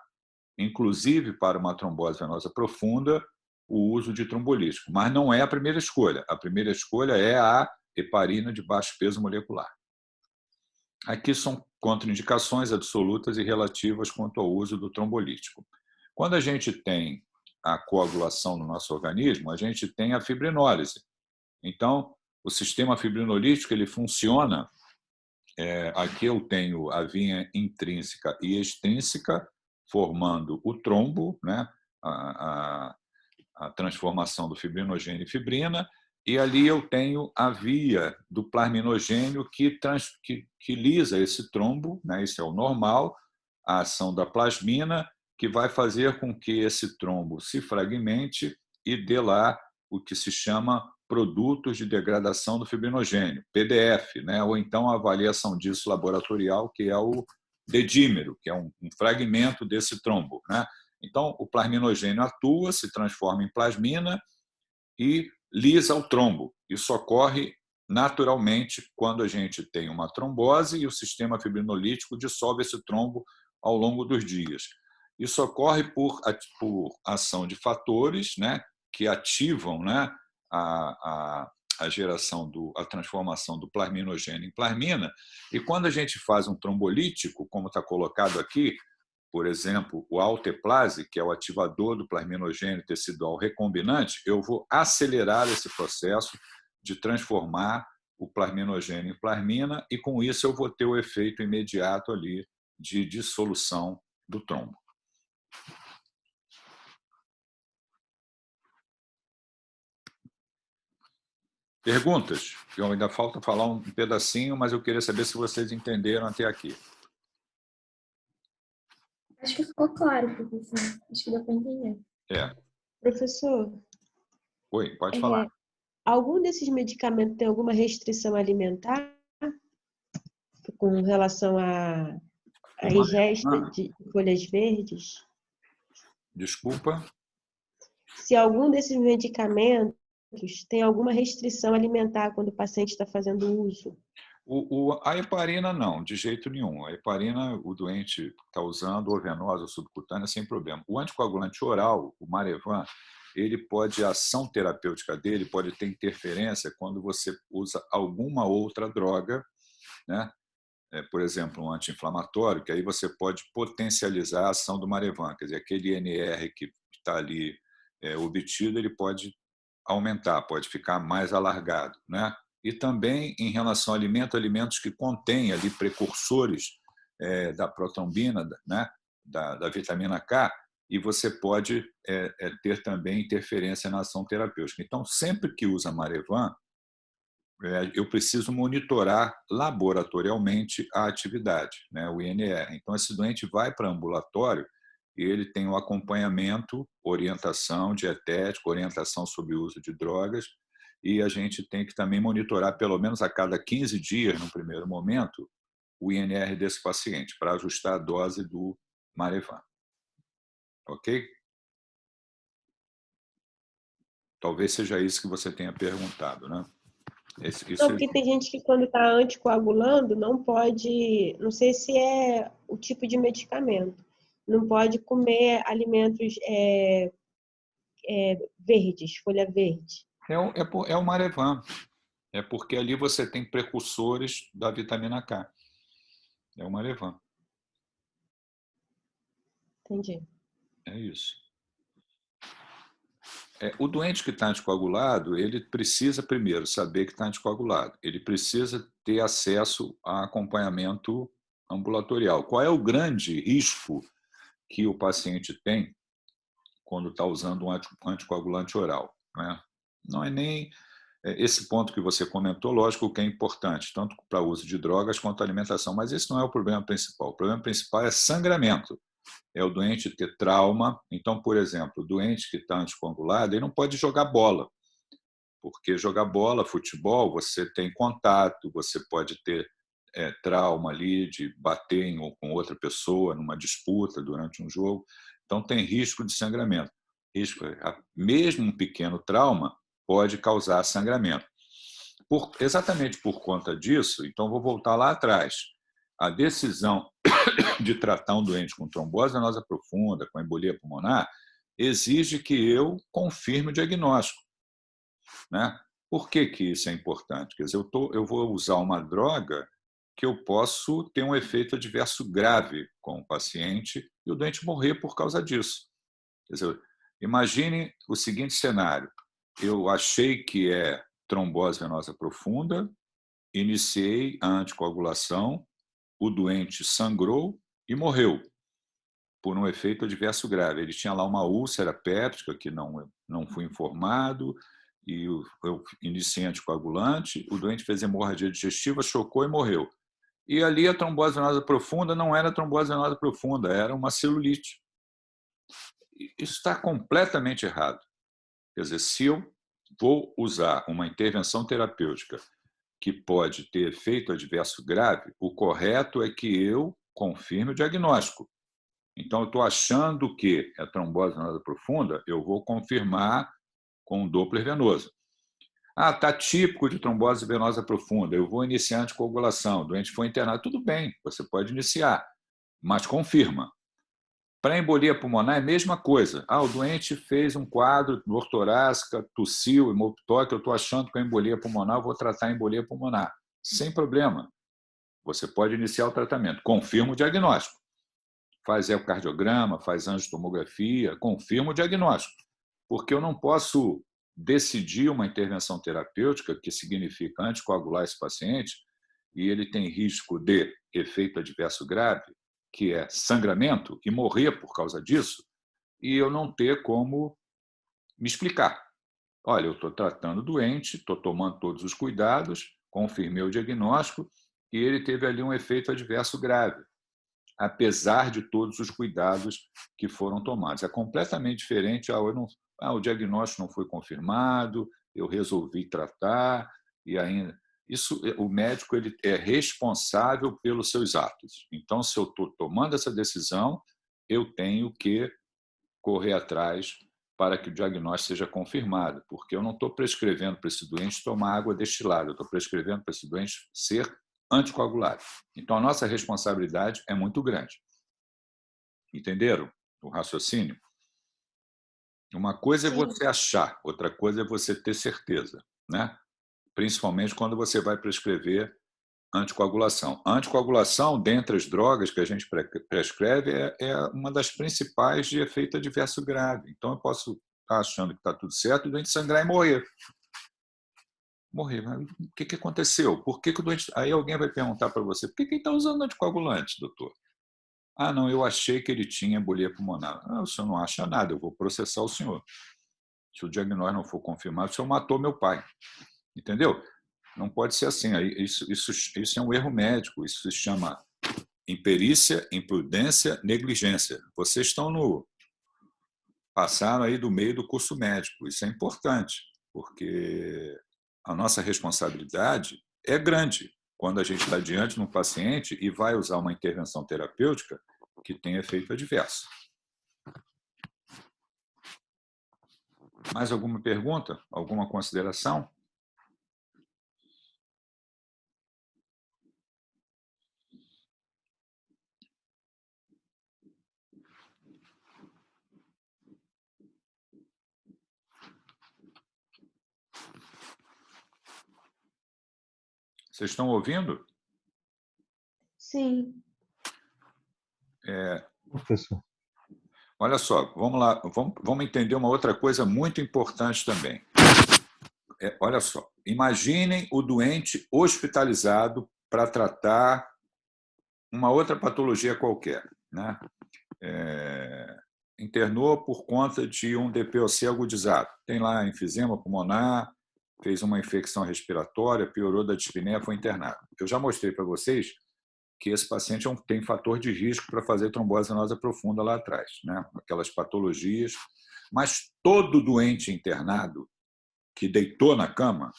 inclusive para uma trombose venosa profunda, o uso de trombolítico. Mas não é a primeira escolha. A primeira escolha é a heparina de baixo peso molecular. Aqui são contraindicações absolutas e relativas quanto ao uso do trombolítico. Quando a gente tem a coagulação no nosso organismo, a gente tem a fibrinólise. Então, o sistema fibrinolítico ele funciona. Aqui eu tenho a vinha intrínseca e extrínseca, formando o trombo, né? a transformação do fibrinogênio em fibrina, e ali eu tenho a via do plasminogênio que lisa esse trombo, né? Isso é o normal, a ação da plasmina, que vai fazer com que esse trombo se fragmente e dê lá o que se chama produtos de degradação do fibrinogênio, PDF, né? Ou então a avaliação disso laboratorial, que é o dedímero, que é um fragmento desse trombo, né? Então, o plasminogênio atua, se transforma em plasmina e lisa o trombo. Isso ocorre naturalmente quando a gente tem uma trombose e o sistema fibrinolítico dissolve esse trombo ao longo dos dias. Isso ocorre por ação de fatores, né, que ativam, né, a geração, a transformação do plasminogênio em plasmina. E quando a gente faz um trombolítico, como está colocado aqui, por exemplo, o alteplase, que é o ativador do plasminogênio tecidual recombinante, eu vou acelerar esse processo de transformar o plasminogênio em plasmina e, com isso, eu vou ter o efeito imediato ali de dissolução do trombo. Perguntas? Eu ainda falta falar um pedacinho, mas eu queria saber se vocês entenderam até aqui. Acho que ficou claro, professor. Acho que deu para entender. Professor, Oi, pode falar. algum desses medicamentos tem alguma restrição alimentar com relação à ingesta de folhas verdes? Desculpa. Se algum desses medicamentos tem alguma restrição alimentar quando o paciente está fazendo uso? A heparina não, de jeito nenhum. A heparina o doente está usando, ou venosa ou subcutânea, sem problema. O anticoagulante oral, o Marevan, a ação terapêutica dele pode ter interferência quando você usa alguma outra droga, né? Por exemplo, um anti-inflamatório, que aí você pode potencializar a ação do Marevan, quer dizer, aquele INR que está ali obtido, ele pode aumentar, pode ficar mais alargado, né? E também em relação a alimentos que contêm ali precursores da protrombina, né? da vitamina K, e você pode ter também interferência na ação terapêutica. Então, sempre que usa Marevan, eu preciso monitorar laboratorialmente a atividade, né? O INR. Então, esse doente vai para ambulatório e ele tem o acompanhamento, orientação dietética, orientação sobre o uso de drogas, e a gente tem que também monitorar, pelo menos a cada 15 dias, no primeiro momento, o INR desse paciente, para ajustar a dose do Marevan. Ok? Talvez seja isso que você tenha perguntado, né? Não, porque tem gente que quando está anticoagulando não pode, não sei se é o tipo de medicamento, não pode comer alimentos verdes, folha verde. É o Marevan. É porque ali você tem precursores da vitamina K. É o Marevan. Entendi. É isso. O doente que está anticoagulado, ele precisa primeiro saber que está anticoagulado. Ele precisa ter acesso a acompanhamento ambulatorial. Qual é o grande risco que o paciente tem quando está usando um anticoagulante oral, né? Não é nem esse ponto que você comentou, lógico que é importante, tanto para o uso de drogas quanto a alimentação, mas esse não é o problema principal. O problema principal é sangramento. É o doente ter trauma. Então, por exemplo, o doente que está anticoagulado, ele não pode jogar bola, porque jogar bola, futebol, você tem contato, você pode ter trauma ali de bater com outra pessoa numa disputa durante um jogo. Então, tem risco de sangramento. Mesmo um pequeno trauma pode causar sangramento. Exatamente por conta disso, então vou voltar lá atrás. A decisão de tratar um doente com trombose venosa profunda, com embolia pulmonar, exige que eu confirme o diagnóstico, né? Por que isso é importante? Quer dizer, eu vou usar uma droga que eu posso ter um efeito adverso grave com o paciente e o doente morrer por causa disso. Quer dizer, imagine o seguinte cenário. Eu achei que é trombose venosa profunda, iniciei a anticoagulação, o doente sangrou e morreu por um efeito adverso grave. Ele tinha lá uma úlcera péptica que não fui informado, e eu iniciei anticoagulante, o doente fez hemorragia digestiva, chocou e morreu. E ali a trombose venosa profunda não era trombose venosa profunda, era uma celulite. Isso está completamente errado. Quer dizer, se eu vou usar uma intervenção terapêutica que pode ter efeito adverso grave, o correto é que eu confirme o diagnóstico. Então, eu estou achando que é trombose venosa profunda, eu vou confirmar com um Doppler venoso. Está típico de trombose venosa profunda, eu vou iniciar a anticoagulação, o doente foi internado, tudo bem, você pode iniciar, mas confirma. Para a embolia pulmonar é a mesma coisa. O doente fez um quadro, dor torácica, tossiu, hemoptoque, eu estou achando que é embolia pulmonar, eu vou tratar a embolia pulmonar. Sem problema. Você pode iniciar o tratamento. Confirma o diagnóstico. Faz ecocardiograma, faz angiotomografia, confirma o diagnóstico. Porque eu não posso decidir uma intervenção terapêutica, que significa anticoagular esse paciente, e ele tem risco de efeito adverso grave, que é sangramento, e morrer por causa disso, e eu não ter como me explicar. Olha, eu estou tratando o doente, estou tomando todos os cuidados, confirmei o diagnóstico, e ele teve ali um efeito adverso grave, apesar de todos os cuidados que foram tomados. É completamente diferente. O diagnóstico não foi confirmado, eu resolvi tratar, e ainda... Isso, o médico ele é responsável pelos seus atos. Então, se eu estou tomando essa decisão, eu tenho que correr atrás para que o diagnóstico seja confirmado, porque eu não estou prescrevendo para esse doente tomar água destilada, eu estou prescrevendo para esse doente ser anticoagulado. Então, a nossa responsabilidade é muito grande. Entenderam o raciocínio? Uma coisa é você achar, outra coisa é você ter certeza, né? Principalmente quando você vai prescrever anticoagulação. A anticoagulação, dentre as drogas que a gente prescreve, é uma das principais de efeito adverso grave. Então, eu posso estar achando que está tudo certo e o doente sangrar e morrer. Morrer. Mas o que aconteceu? Por que o doente... Aí alguém vai perguntar para você, por que ele está usando anticoagulante, doutor? Não, eu achei que ele tinha embolia pulmonar. O senhor não acha nada, eu vou processar o senhor. Se o diagnóstico não for confirmado, o senhor matou meu pai. Entendeu? Não pode ser assim. Isso é um erro médico. Isso se chama imperícia, imprudência, negligência. Vocês passaram aí do meio do curso médico. Isso é importante, porque a nossa responsabilidade é grande quando a gente está diante de um paciente e vai usar uma intervenção terapêutica que tem efeito adverso. Mais alguma pergunta? Alguma consideração? Vocês estão ouvindo? Sim. Professor. Olha só, vamos lá, vamos entender uma outra coisa muito importante também. Olha só, imaginem o doente hospitalizado para tratar uma outra patologia qualquer, né? Internou por conta de um DPOC agudizado. Tem lá enfisema pulmonar, fez uma infecção respiratória, piorou da dispneia, foi internado. Eu já mostrei para vocês que esse paciente tem fator de risco para fazer trombose venosa profunda lá atrás, né? Aquelas patologias. Mas todo doente internado que deitou na cama,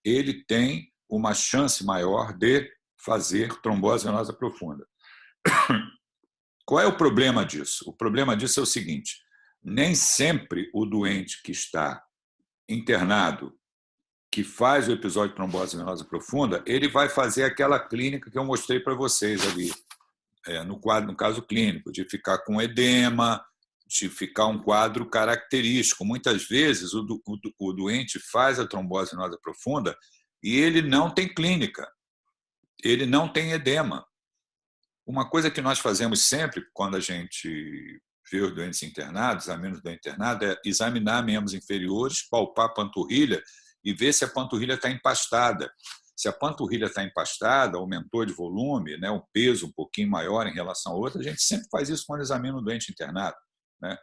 ele tem uma chance maior de fazer trombose venosa profunda. Qual é o problema disso? O problema disso é o seguinte: nem sempre o doente que está internado, que faz o episódio de trombose venosa profunda, ele vai fazer aquela clínica que eu mostrei para vocês ali, no caso clínico, de ficar com edema, de ficar um quadro característico. Muitas vezes o doente faz a trombose venosa profunda e ele não tem clínica, ele não tem edema. Uma coisa que nós fazemos sempre quando a gente vê os doentes internados, examina o doente internado, é examinar membros inferiores, palpar a panturrilha e ver se a panturrilha está empastada. Se a panturrilha está empastada, aumentou de volume, né, um peso um pouquinho maior em relação a outra, a gente sempre faz isso quando examina o doente internado, né?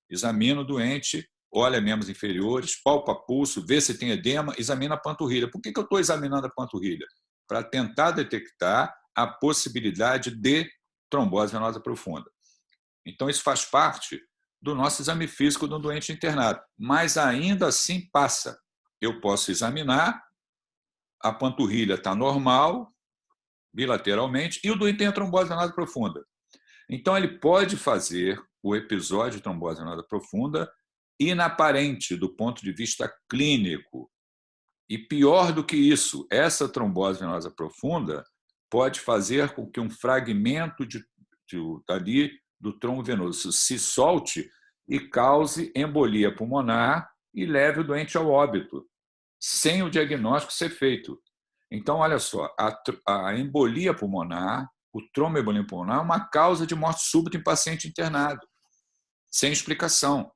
Examina o doente, olha membros inferiores, palpa pulso, vê se tem edema, examina a panturrilha. Por que eu estou examinando a panturrilha? Para tentar detectar a possibilidade de trombose venosa profunda. Então, isso faz parte do nosso exame físico do doente internado, mas ainda assim passa. Eu posso examinar, a panturrilha está normal, bilateralmente, e o doente tem a trombose venosa profunda. Então, ele pode fazer o episódio de trombose venosa profunda inaparente do ponto de vista clínico. E pior do que isso, essa trombose venosa profunda pode fazer com que um fragmento dali do trombo venoso se solte e cause embolia pulmonar e leve o doente ao óbito, sem o diagnóstico ser feito. Então, olha só, a embolia pulmonar, o tromboembolia pulmonar é uma causa de morte súbita em paciente internado, sem explicação.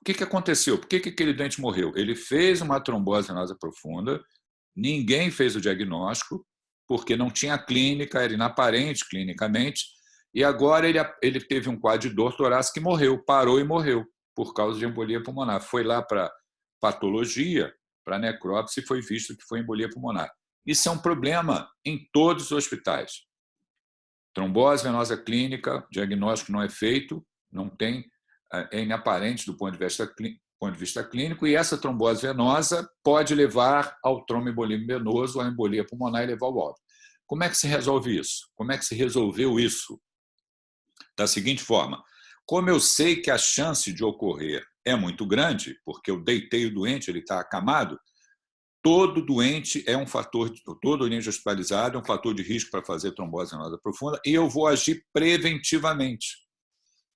O que aconteceu? Por que aquele doente morreu? Ele fez uma trombose venosa profunda, ninguém fez o diagnóstico, porque não tinha clínica, era inaparente clinicamente, e agora ele teve um quadro de dor torácica e morreu, parou e morreu, por causa de embolia pulmonar. Foi lá para patologia, para necrópsia, e foi visto que foi embolia pulmonar. Isso é um problema em todos os hospitais. Trombose venosa clínica, diagnóstico não é feito, não tem, é inaparente do ponto de vista clínico, e essa trombose venosa pode levar ao tromboembolismo venoso, à embolia pulmonar e levar ao óbito. Como é que se resolve isso? Como é que se resolveu isso? Da seguinte forma: como eu sei que a chance de ocorrer é muito grande, porque eu deitei o doente, ele está acamado, todo doente é um fator, todo doente hospitalizado é um fator de risco para fazer trombose venosa profunda, e eu vou agir preventivamente.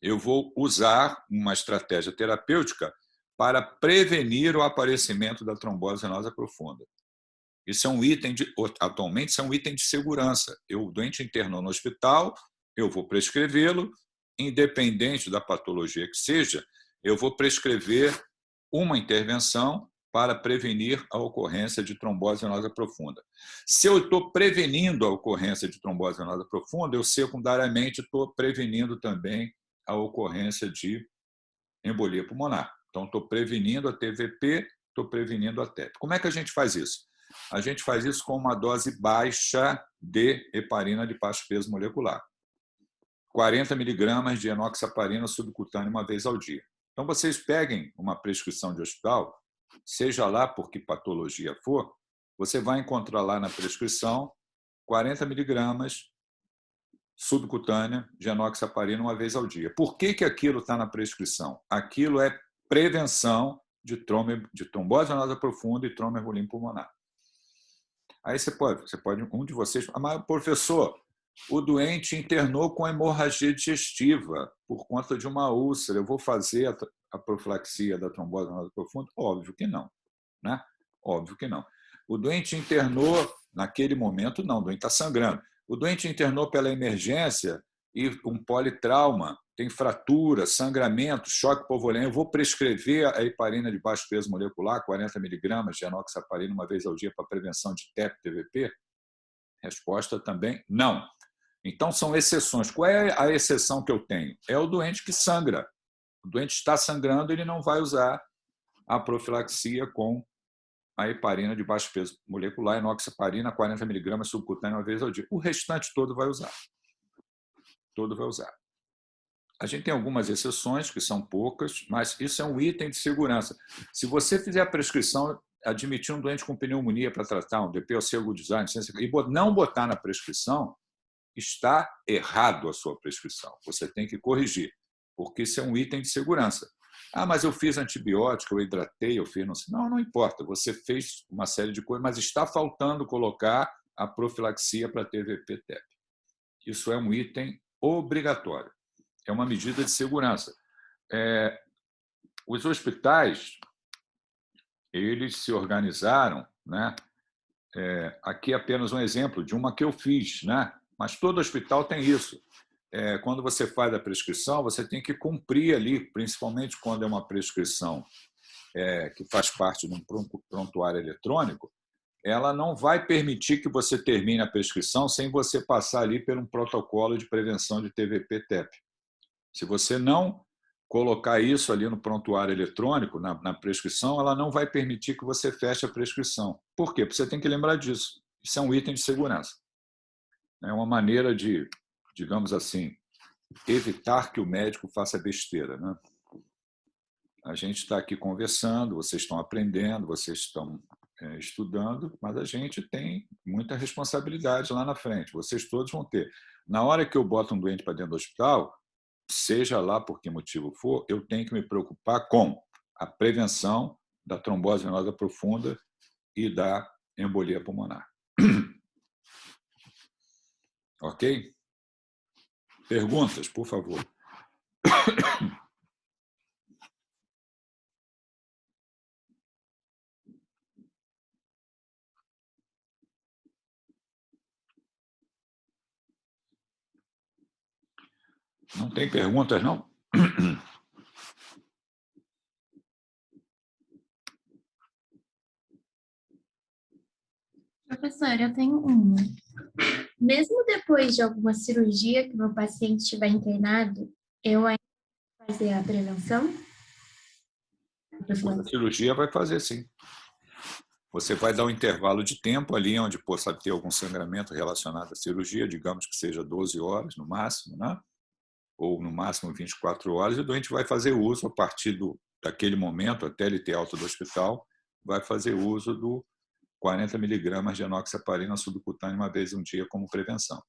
Eu vou usar uma estratégia terapêutica para prevenir o aparecimento da trombose venosa profunda. Isso é um item atualmente, isso é um item de segurança. O doente internou no hospital, eu vou prescrevê-lo, independente da patologia que seja, eu vou prescrever uma intervenção para prevenir a ocorrência de trombose venosa profunda. Se eu estou prevenindo a ocorrência de trombose venosa profunda, eu secundariamente estou prevenindo também a ocorrência de embolia pulmonar. Então, estou prevenindo a TVP, estou prevenindo a TEP. Como é que a gente faz isso? A gente faz isso com uma dose baixa de heparina de baixo peso molecular. 40 miligramas de enoxaparina subcutânea uma vez ao dia. Então, vocês peguem uma prescrição de hospital, seja lá por que patologia for, você vai encontrar lá na prescrição 40 miligramas subcutânea de enoxaparina uma vez ao dia. Por que aquilo está na prescrição? Aquilo é prevenção de trombose venosa profunda e tromboembolismo pulmonar. Aí você pode, um de vocês, mas professor, o doente internou com hemorragia digestiva por conta de uma úlcera, eu vou fazer a profilaxia da trombose venosa profunda? Óbvio que não, né? Óbvio que não. O doente internou, naquele momento, não, o doente está sangrando. O doente internou pela emergência e um politrauma, tem fratura, sangramento, choque povolêmico. Eu vou prescrever a heparina de baixo peso molecular, 40 miligramas de enoxaparina uma vez ao dia para prevenção de TEP, TVP? Resposta também não. Então, são exceções. Qual é a exceção que eu tenho? É o doente que sangra. O doente está sangrando, ele não vai usar a profilaxia com a heparina de baixo peso molecular, enoxaparina, 40 mg subcutânea uma vez ao dia. O restante todo vai usar. Todo vai usar. A gente tem algumas exceções, que são poucas, mas isso é um item de segurança. Se você fizer a prescrição, admitir um doente com pneumonia para tratar, um DPOC agudizado, e não botar na prescrição, está errado a sua prescrição. Você tem que corrigir, porque isso é um item de segurança. Ah, mas eu fiz antibiótico, eu hidratei, eu fiz... Não, não importa. Você fez uma série de coisas, mas está faltando colocar a profilaxia para TVP-TEP. Isso é um item obrigatório. É uma medida de segurança. Os hospitais, eles se organizaram, né? Aqui é apenas um exemplo de uma que eu fiz, né? Mas todo hospital tem isso. Quando você faz a prescrição, você tem que cumprir ali, principalmente quando é uma prescrição que faz parte de um prontuário eletrônico, ela não vai permitir que você termine a prescrição sem você passar ali por um protocolo de prevenção de TVP-TEP. Se você não colocar isso ali no prontuário eletrônico, na prescrição, ela não vai permitir que você feche a prescrição. Por quê? Porque você tem que lembrar disso. Isso é um item de segurança. É uma maneira de, digamos assim, evitar que o médico faça besteira, né? A gente está aqui conversando, vocês estão aprendendo, vocês estão estudando, mas a gente tem muita responsabilidade lá na frente. Vocês todos vão ter. Na hora que eu boto um doente para dentro do hospital, seja lá por que motivo for, eu tenho que me preocupar com a prevenção da trombose venosa profunda e da embolia pulmonar. Ok? Perguntas, por favor. Não tem perguntas, não? Professor, eu tenho uma. Mesmo depois de alguma cirurgia que meu paciente estiver internado, eu ainda vou fazer a prevenção? A cirurgia vai fazer, sim. Você vai dar um intervalo de tempo ali onde possa ter algum sangramento relacionado à cirurgia, digamos que seja 12 horas no máximo, né? Ou no máximo 24 horas, e o doente vai fazer uso, a partir daquele momento, até ele ter alta do hospital, vai fazer uso do 40 mg de enoxaparina subcutânea uma vez um dia como prevenção.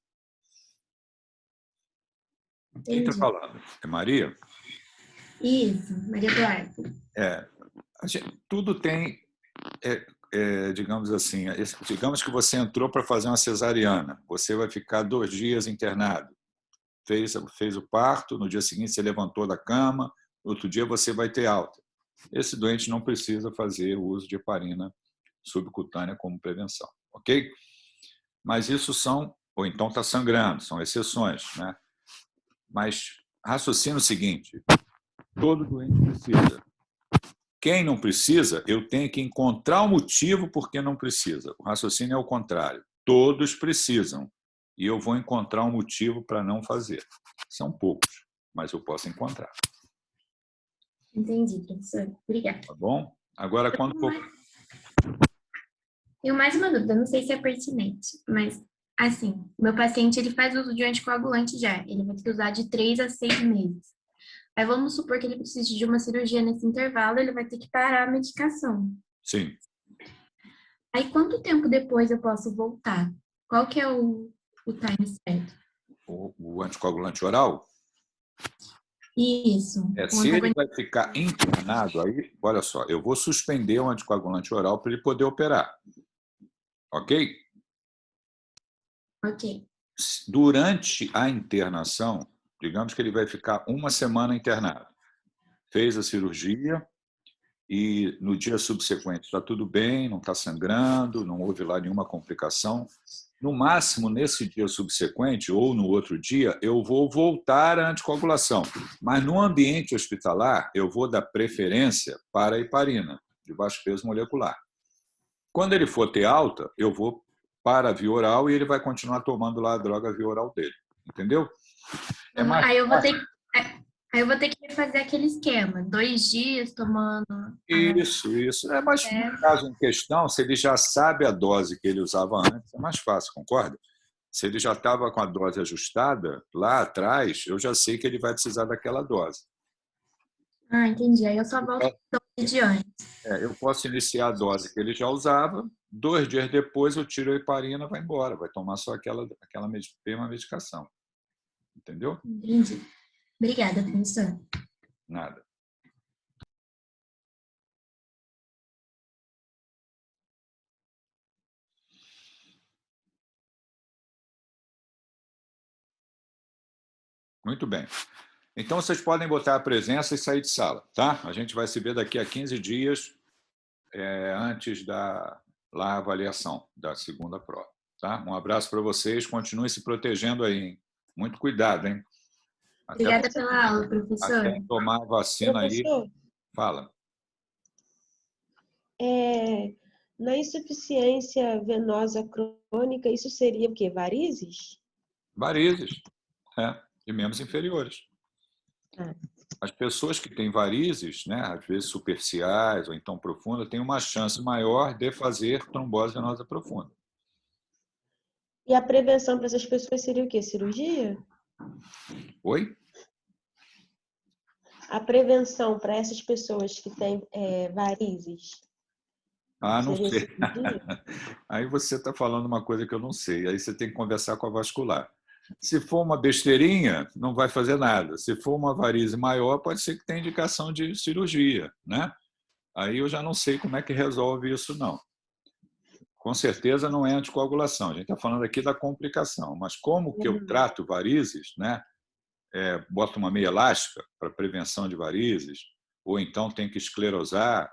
Quem está falando? É Maria? Isso, Maria Eduarda. Tudo tem, digamos assim, digamos que você entrou para fazer uma cesariana, você vai ficar 2 dias internado. Fez o parto, no dia seguinte você levantou da cama, no outro dia você vai ter alta. Esse doente não precisa fazer o uso de heparina subcutânea como prevenção, ok? Mas isso ou então está sangrando, são exceções, né? Mas raciocina o seguinte, todo doente precisa. Quem não precisa, eu tenho que encontrar o motivo por que não precisa. O raciocínio é o contrário. Todos precisam. E eu vou encontrar um motivo para não fazer. São poucos, mas eu posso encontrar. Entendi, professor. Obrigada. Tá bom? Agora, quando for... Tenho mais uma dúvida, não sei se é pertinente, mas, assim, meu paciente ele faz uso de anticoagulante já. Ele vai ter que usar de 3 a 6 meses. Aí vamos supor que ele precise de uma cirurgia nesse intervalo, ele vai ter que parar a medicação. Sim. Aí quanto tempo depois eu posso voltar? Qual que é o time certo? O anticoagulante oral? Isso. Se ele vai ficar internado, aí, olha só, eu vou suspender o anticoagulante oral para ele poder operar. Ok? Ok. Durante a internação, digamos que ele vai ficar 1 semana internado. Fez a cirurgia e no dia subsequente está tudo bem, não está sangrando, não houve lá nenhuma complicação. No máximo, nesse dia subsequente ou no outro dia, eu vou voltar à anticoagulação. Mas no ambiente hospitalar, eu vou dar preferência para a heparina, de baixo peso molecular. Quando ele for ter alta, eu vou para a via oral e ele vai continuar tomando lá a droga via oral dele. Entendeu? Aí eu Aí eu vou ter que fazer aquele esquema, 2 dias tomando. Isso. Mas no caso em questão, se ele já sabe a dose que ele usava antes, é mais fácil, concorda? Se ele já estava com a dose ajustada lá atrás, eu já sei que ele vai precisar daquela dose. Entendi. Aí eu só volto de antes. Eu posso iniciar a dose que ele já usava, 2 dias depois eu tiro a heparina e vai embora, vai tomar só aquela mesma medicação. Entendeu? Entendi. Obrigada, professor. Nada. Muito bem. Então, vocês podem botar a presença e sair de sala, tá? A gente vai se ver daqui a 15 dias, antes da avaliação da segunda prova, tá? Um abraço para vocês, continuem se protegendo aí, hein? Muito cuidado, hein? Obrigada pela aula, professor. Até tomar a vacina Professor, aí. Fala. Na insuficiência venosa crônica, isso seria o quê? Varizes? Varizes, de membros inferiores. As pessoas que têm varizes, né, às vezes superficiais ou então profundas, têm uma chance maior de fazer trombose venosa profunda. E a prevenção para essas pessoas seria o quê? Cirurgia? Oi? A prevenção para essas pessoas que têm varizes? Não seria sei. cirurgia? Aí você está falando uma coisa que eu não sei. Aí você tem que conversar com a vascular. Se for uma besteirinha, não vai fazer nada. Se for uma varize maior, pode ser que tenha indicação de cirurgia, né? Aí eu já não sei como é que resolve isso, não. Com certeza não é anticoagulação. A gente está falando aqui da complicação. Mas como que eu trato varizes, né? Boto uma meia elástica para prevenção de varizes, ou então tem que esclerosar.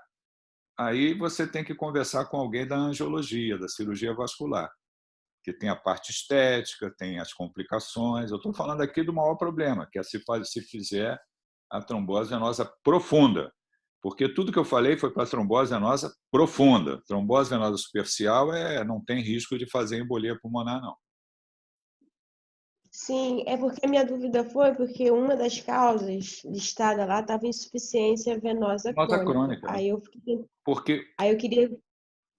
Aí você tem que conversar com alguém da angiologia, da cirurgia vascular, que tem a parte estética, tem as complicações. Eu estou falando aqui do maior problema, que é se fizer a trombose venosa profunda. Porque tudo que eu falei foi para a trombose venosa profunda. Trombose venosa superficial não tem risco de fazer embolia pulmonar, não. Sim, é porque a minha dúvida foi porque uma das causas listada lá estava insuficiência venosa Venosa crônica. crônica, né? Aí eu queria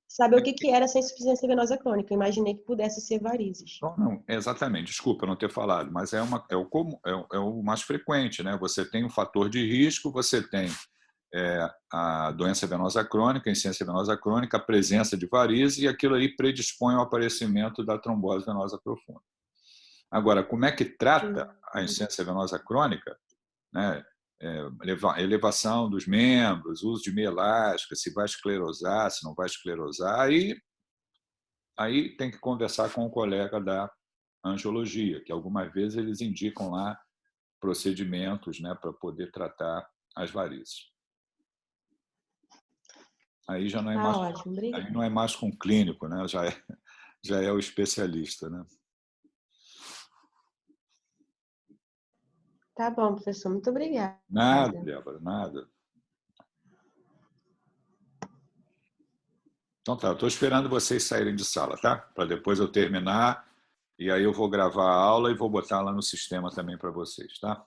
saber o que era essa insuficiência venosa crônica. Eu imaginei que pudesse ser varizes. Não, exatamente. Desculpa não ter falado, mas é o mais frequente, né? Você tem um fator de risco, você tem a doença venosa crônica, a insuficiência venosa crônica, a presença de varize, e aquilo aí predispõe ao aparecimento da trombose venosa profunda. Agora, como é que trata a insuficiência venosa crônica? Né? Elevação dos membros, uso de meia elástica, se vai esclerosar, se não vai esclerosar, aí tem que conversar com o colega da angiologia, que algumas vezes eles indicam lá procedimentos, né, para poder tratar as varizes. Aí já não é mais, Ótimo, obrigada. aí não é mais com o clínico, né? Já é o especialista, né? Tá bom, professor. Muito obrigada. Nada, Débora, nada. Então tá, eu estou esperando vocês saírem de sala, tá? Para depois eu terminar, e aí eu vou gravar a aula e vou botar lá no sistema também para vocês, tá?